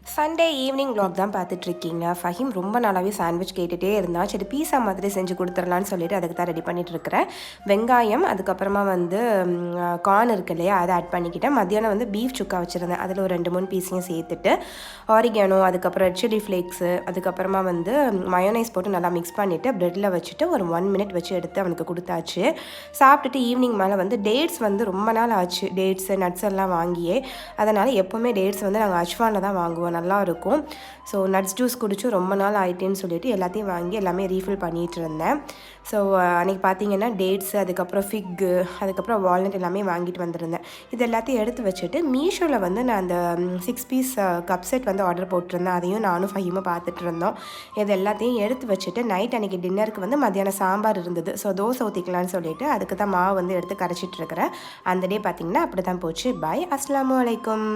Sunday evening vlog தான் பார்த்துட்ருக்கீங்க. ஃபஹீம் ரொம்ப நாளாகவே சாண்ட்விச் கேட்டுகிட்டே இருந்தான். சரி பீஸா மாதிரி செஞ்சு கொடுத்துடலான்னு சொல்லிட்டு அதுக்கு தான் ரெடி பண்ணிகிட்ருக்கிறேன். வெங்காயம், அதுக்கப்புறமா வந்து கார்ன் இருக்கு இல்லையா, அதை ஆட் பண்ணிக்கிட்டேன். மத்தியானம் வந்து பீஃப் சுக்கா வச்சுருந்தேன். அதில் ஒரு 2-3 பீஸையும் சேர்த்துட்டு ஆரிகானோ, அதுக்கப்புறம் ரெட் சில்லி ஃப்ளேக்ஸு, அதுக்கப்புறமா வந்து மயோனைஸ் போட்டு நல்லா மிக்ஸ் பண்ணிவிட்டு ப்ரெட்டில் வச்சுட்டு ஒரு 1 மினிட் வச்சு எடுத்து அவனுக்கு கொடுத்தாச்சு. சாப்பிட்டுட்டு ஈவினிங் மேலே வந்து டேட்ஸ் வந்து ரொம்ப நாள் ஆச்சு, டேட்ஸு நட்ஸ் எல்லாம் வாங்கியே. அதனால் எப்போவுமே டேட்ஸ் வந்து நாங்கள் அஜ்வானில் தான் வாங்குவோம், நல்லாயிருக்கும். ஸோ நட்ஸ் ஜூஸ் குடிச்சு ரொம்ப நாள் ஆகிட்டேன்னு சொல்லிட்டு எல்லாத்தையும் வாங்கி எல்லாமே ரீஃபில் பண்ணிகிட்டு இருந்தேன். ஸோ அன்றைக்கி பார்த்தீங்கன்னா டேட்ஸு, அதுக்கப்புறம் ஃபிக்கு, அதுக்கப்புறம் வால்நட் எல்லாமே வாங்கிட்டு வந்திருந்தேன். இது எல்லாத்தையும் எடுத்து வச்சுட்டு மீஷோவில் வந்து நான் அந்த 6 பீஸ் கப் செட் வந்து ஆர்டர் போட்டிருந்தேன். அதையும் நானும் ஃபஹீமும் பார்த்துட்டு இருந்தோம். இது எல்லாத்தையும் எடுத்து வச்சுட்டு நைட் அன்றைக்கி டின்னருக்கு வந்து மத்தியானம் சாம்பார் இருந்தது. ஸோ தோசை ஊற்றிக்கலான்னு சொல்லிட்டு அதுக்கு தான் மாவு வந்து எடுத்து கரைச்சிட்ருக்கிறேன். அந்த டே பார்த்திங்கன்னா அப்படி தான் போச்சு. பாய், அஸ்ஸலாமு அலைக்கும்.